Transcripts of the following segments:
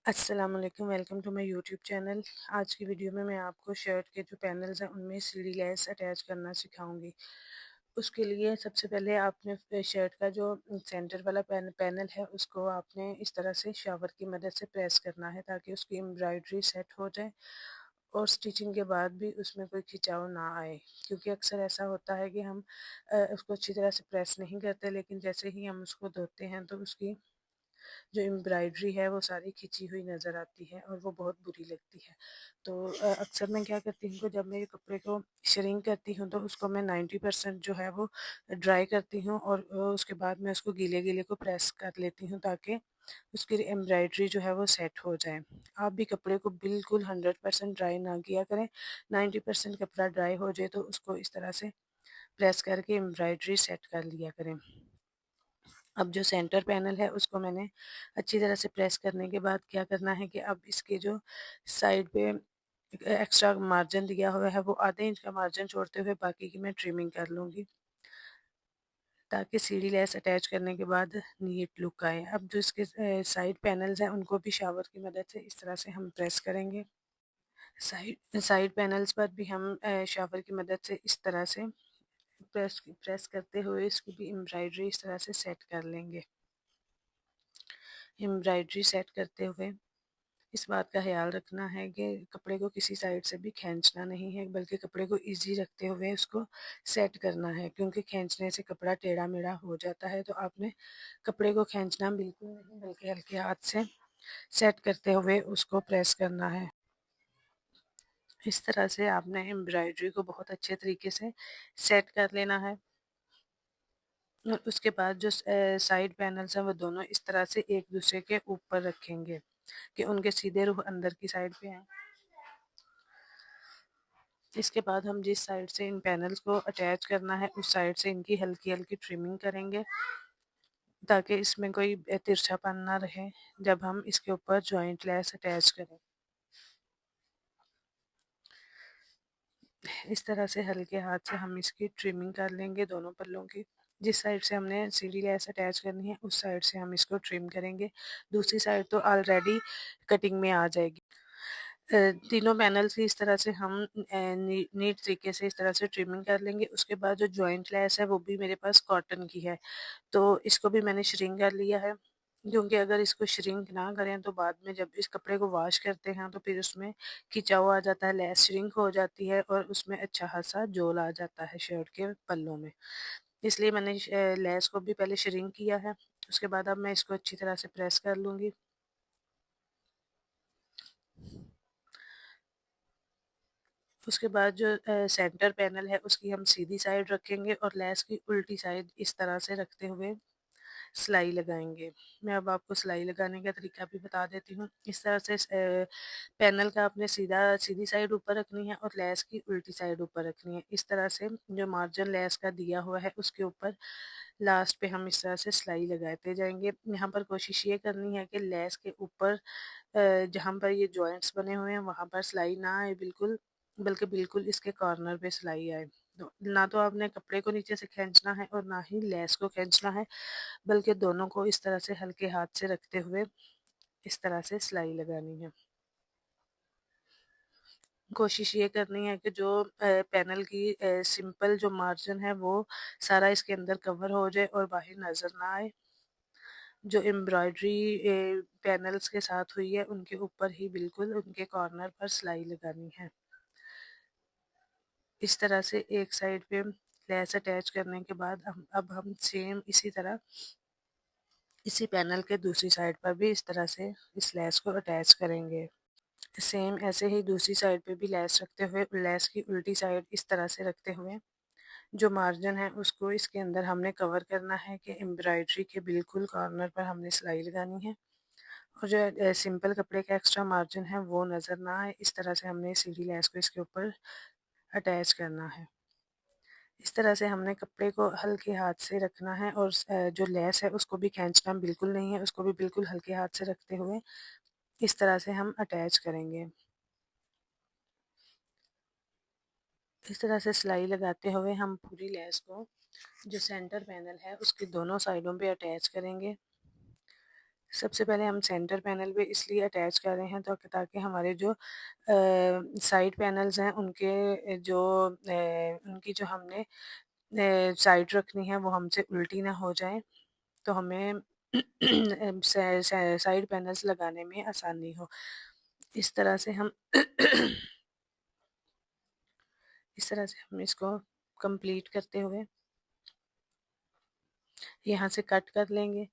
अस्सलाम वालेकुम, welcome to my YouTube channel. आज की वीडियो में मैं आपको शर्ट के जो पैनल्स हैं उनमें सीढ़ी लेस अटैच करना सिखाऊंगी। उसके लिए सबसे पहले आपने शर्ट का जो सेंटर वाला पैनल है उसको आपने इस तरह से शावर की मदद से प्रेस करना है ताकि उसकी एम्ब्रॉयडरी सेट हो जाए और स्टिचिंग के बाद भी उसमें कोई खिंचाव ना आए। क्योंकि अक्सर ऐसा होता है कि हम उसको अच्छी तरह से प्रेस नहीं करते, लेकिन जैसे ही हम उसको धोते हैं तो उसकी जो एम्ब्रॉयडरी है वो सारी खिंची हुई नज़र आती है और वो बहुत बुरी लगती है। तो अक्सर मैं क्या करती हूँ, जब मैं ये कपड़े को श्रिंक करती हूँ तो उसको मैं 90% जो है वो ड्राई करती हूँ और उसके बाद मैं उसको गीले-गीले को प्रेस कर लेती हूँ ताकि उसकी एम्ब्रॉयडरी जो है वो सेट हो जाए। आप भी कपड़े को बिल्कुल 100% ड्राई ना किया करें, 90% कपड़ा ड्राई हो जाए तो उसको इस तरह से प्रेस करके एम्ब्रॉयडरी सेट कर लिया करें। अब जो सेंटर पैनल है उसको मैंने अच्छी तरह से प्रेस करने के बाद क्या करना है कि अब इसके जो साइड पे एक्स्ट्रा मार्जिन दिया हुआ है वो आधे इंच का मार्जिन छोड़ते हुए बाकी की मैं ट्रिमिंग कर लूँगी ताकि सीढ़ी लेस अटैच करने के बाद नीट लुक आए। अब जो इसके साइड पैनल्स हैं उनको भी शावर की मदद से इस तरह से हम प्रेस करेंगे। साइड साइड पैनल्स पर भी हम शावर की मदद से इस तरह से प्रेस प्रेस करते हुए इसकी भी एम्ब्रॉयडरी इस तरह से सेट कर लेंगे। एम्ब्रॉयडरी सेट करते हुए इस बात का ख़्याल रखना है कि कपड़े को किसी साइड से भी खींचना नहीं है, बल्कि कपड़े को इजी रखते हुए उसको सेट करना है, क्योंकि खींचने से कपड़ा टेढ़ा-मेढ़ा हो जाता है। तो आपने कपड़े को खींचना बिल्कुल नहीं, बल्कि हल्के हाथ से सेट करते हुए उसको प्रेस करना है। इस तरह से आपने एम्ब्रॉयडरी को बहुत अच्छे तरीके से सेट कर लेना है और उसके बाद जो साइड पैनल्स हैं वो दोनों इस तरह से एक दूसरे के ऊपर रखेंगे कि उनके सीधे रुख अंदर की साइड पे आएँ। इसके बाद हम जिस साइड से इन पैनल्स को अटैच करना है उस साइड से इनकी हल्की-हल्की ट्रिमिंग करेंगे ताकि इसमें कोई तिरछापन ना रहे जब हम इसके ऊपर जॉइंट लेस अटैच करें। इस तरह से हल्के हाथ से हम इसकी ट्रिमिंग कर लेंगे दोनों पल्लों की। जिस साइड से हमने सीढ़ी लेस अटैच करनी है उस साइड से हम इसको ट्रिम करेंगे। दूसरी साइड तो ऑलरेडी कटिंग में आ जाएगी। तीनों पैनल्स की इस तरह से हम नीट तरीके से इस तरह से ट्रिमिंग कर लेंगे। उसके बाद जो जॉइंट लेस है वो भी मेरे पास कॉटन की है, तो इसको भी मैंने श्रिंक कर लिया है, क्योंकि अगर इसको श्रिंक ना करें तो बाद में जब इस कपड़े को वॉश करते हैं तो फिर उसमें खिंचाव आ जाता है, लेस श्रिंक हो जाती है और उसमें अच्छा खासा झोल आ जाता है शर्ट के पल्लों में। इसलिए मैंने लेस को भी पहले श्रिंक किया है। उसके बाद अब मैं इसको अच्छी तरह से प्रेस कर लूँगी। उसके बाद जो सेंटर पैनल है उसकी हम सीधी साइड रखेंगे और लेस की उल्टी साइड इस तरह से रखते हुए सिलाई लगाएँगे। मैं अब आपको सिलाई लगाने का तरीका भी बता देती हूँ। इस तरह से पैनल का आपने सीधी साइड ऊपर रखनी है और लेस की उल्टी साइड ऊपर रखनी है। इस तरह से जो मार्जिन लेस का दिया हुआ है उसके ऊपर लास्ट पे हम इस तरह से सिलाई लगाते जाएँगे। यहाँ पर कोशिश ये करनी है कि लेस के ऊपर जहाँ पर ये जॉइंट्स बने हुए हैं वहाँ पर सिलाई ना आए बिल्कुल, बल्कि बिल्कुल इसके कॉर्नर पे सिलाई आए। तो ना तो आपने कपड़े को नीचे से खींचना है और ना ही लेस को खींचना है, बल्कि दोनों को इस तरह से हल्के हाथ से रखते हुए इस तरह से सिलाई लगानी है। कोशिश ये करनी है कि जो पैनल की सिंपल जो मार्जिन है वो सारा इसके अंदर कवर हो जाए और बाहर नज़र ना आए। जो एम्ब्रॉयडरी पैनल्स के साथ हुई है उनके ऊपर ही बिल्कुल उनके कॉर्नर पर सिलाई लगानी है। इस तरह से एक साइड पे लेस अटैच करने के बाद अब हम सेम इसी तरह इसी पैनल के दूसरी साइड पर भी इस तरह से इस लेस को अटैच करेंगे। सेम ऐसे ही दूसरी साइड पे भी लेस रखते हुए लेस की उल्टी साइड इस तरह से रखते हुए जो मार्जिन है उसको इसके अंदर हमने कवर करना है कि एम्ब्रॉयडरी के बिल्कुल कॉर्नर पर हमने सिलाई लगानी है और जो सिंपल कपड़े का एक्स्ट्रा मार्जिन है वो नज़र ना आए। इस तरह से हमने सीधी लेस को इसके ऊपर अटैच करना है। इस तरह से हमने कपड़े को हल्के हाथ से रखना है और जो लेस है उसको भी खींचना बिल्कुल नहीं है, उसको भी बिल्कुल हल्के हाथ से रखते हुए इस तरह से हम अटैच करेंगे। इस तरह से सिलाई लगाते हुए हम पूरी लेस को जो सेंटर पैनल है उसकी दोनों साइडों पे अटैच करेंगे। सबसे पहले हम सेंटर पैनल पे इसलिए अटैच कर रहे हैं तो ताकि हमारे जो साइड पैनल्स हैं उनके जो उनकी जो हमने साइड रखनी है वो हमसे उल्टी ना हो जाए, तो हमें साइड पैनल्स लगाने में आसानी हो। इस तरह से हम इस तरह से हम इसको कंप्लीट करते हुए यहाँ से कट कर लेंगे।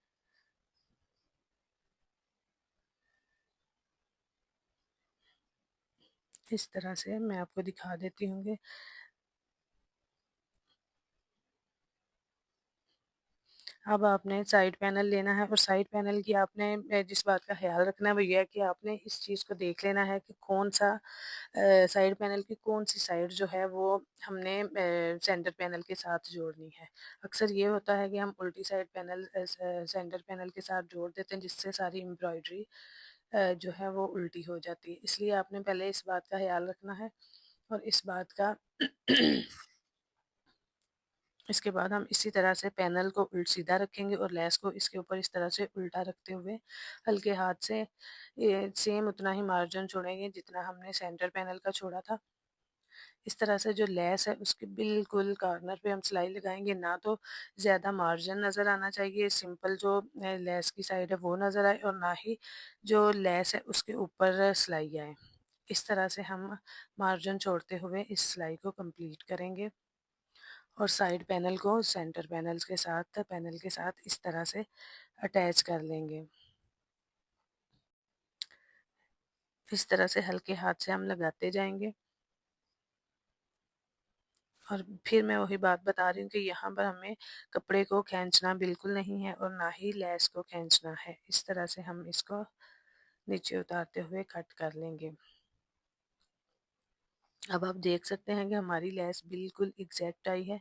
इस तरह से मैं आपको दिखा देती हूँ। अब आपने साइड पैनल लेना है और साइड पैनल की आपने जिस बात का ख्याल रखना है वो ये है कि आपने इस चीज़ को देख लेना है कि कौन सा साइड पैनल की कौन सी साइड जो है वो हमने सेंटर पैनल के साथ जोड़नी है। अक्सर ये होता है कि हम उल्टी साइड पैनल सेंटर पैनल के साथ जोड़ देते हैं, जिससे सारी एम्ब्रॉयडरी जो है वो उल्टी हो जाती है। इसलिए आपने पहले इस बात का ख्याल रखना है और इस बात का इसके बाद हम इसी तरह से पैनल को सीधा रखेंगे और लेस को इसके ऊपर इस तरह से उल्टा रखते हुए हल्के हाथ से सेम उतना ही मार्जिन छोड़ेंगे जितना हमने सेंटर पैनल का छोड़ा था। इस तरह से जो लेस है उसके बिल्कुल कॉर्नर पे हम सिलाई लगाएंगे, ना तो ज़्यादा मार्जिन नज़र आना चाहिए, सिंपल जो लेस की साइड है वो नज़र आए और ना ही जो लेस है उसके ऊपर सिलाई आए। इस तरह से हम मार्जिन छोड़ते हुए इस सिलाई को कंप्लीट करेंगे और साइड पैनल को सेंटर पैनल के साथ इस तरह से अटैच कर लेंगे। इस तरह से हल्के हाथ से हम लगाते जाएंगे और फिर मैं वही बात बता रही हूँ कि यहाँ पर हमें कपड़े को खींचना बिल्कुल नहीं है और ना ही लेस को खींचना है। इस तरह से हम इसको नीचे उतारते हुए कट कर लेंगे। अब आप देख सकते हैं कि हमारी लेस बिल्कुल एग्जैक्ट आई है,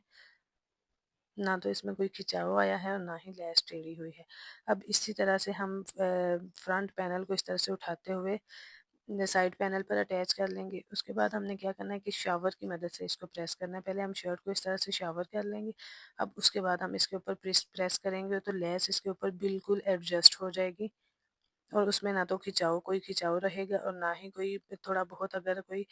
ना तो इसमें कोई खिंचाव आया है और ना ही लेस टेढ़ी हुई है। अब इसी तरह से हम फ्रंट पैनल को इस तरह से उठाते हुए साइड पैनल पर अटैच कर लेंगे। उसके बाद हमने क्या करना है कि शावर की मदद से इसको प्रेस करना है। पहले हम शर्ट को इस तरह से शावर कर लेंगे। अब उसके बाद हम इसके ऊपर प्रेस करेंगे तो लेस इसके ऊपर बिल्कुल एडजस्ट हो जाएगी और उसमें ना तो कोई खिंचाव रहेगा और ना ही कोई थोड़ा बहुत अगर कोई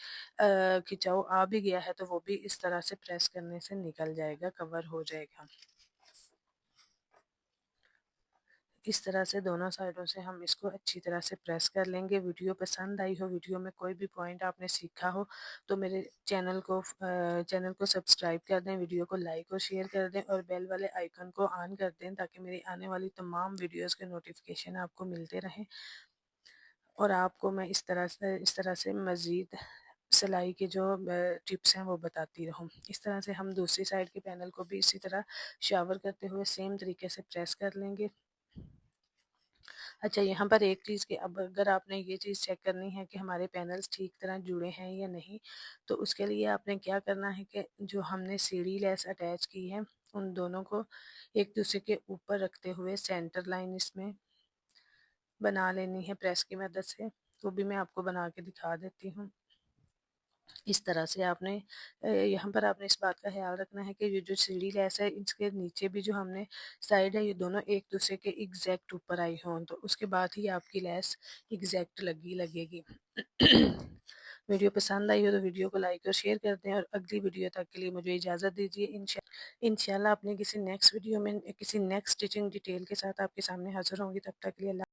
खिंचाव आ भी गया है तो वो भी इस तरह से प्रेस करने से निकल जाएगा, कवर हो जाएगा। इस तरह से दोनों साइडों से हम इसको अच्छी तरह से प्रेस कर लेंगे। वीडियो पसंद आई हो, वीडियो में कोई भी पॉइंट आपने सीखा हो तो मेरे चैनल को सब्सक्राइब कर दें, वीडियो को लाइक और शेयर कर दें और बेल वाले आइकन को ऑन कर दें ताकि मेरी आने वाली तमाम वीडियोस के नोटिफिकेशन आपको मिलते रहें और आपको मैं इस तरह से मज़ीद सिलाई के जो टिप्स हैं वो बताती रहूँ। इस तरह से हम दूसरी साइड के पैनल को भी इसी तरह शावर करते हुए सेम तरीके से प्रेस कर लेंगे। अच्छा, यहाँ पर एक चीज़ कि अब अगर आपने ये चीज़ चेक करनी है कि हमारे पैनल्स ठीक तरह जुड़े हैं या नहीं, तो उसके लिए आपने क्या करना है कि जो हमने सीढ़ी लेस अटैच की है, उन दोनों को एक दूसरे के ऊपर रखते हुए सेंटर लाइन इसमें बना लेनी है प्रेस की मदद से। वो भी मैं आपको बना के दिखा देती हूँ। इस तरह से आपने यहाँ पर आपने इस बात का ख्याल रखना है कि ये जो सीढ़ी लेस है इसके नीचे भी जो हमने साइड है ये दोनों एक दूसरे के एग्जैक्ट ऊपर आई हों, तो उसके बाद ही आपकी लेस एग्जैक्ट लगेगी। वीडियो पसंद आई हो तो वीडियो को लाइक और शेयर कर दें और अगली वीडियो तक के लिए मुझे इजाज़त दीजिए। इंशाल्लाह अपने किसी नेक्स्ट वीडियो में किसी नेक्स्ट स्टिचिंग डिटेल के साथ आपके सामने हाजिर होंगी। तब तक के लिए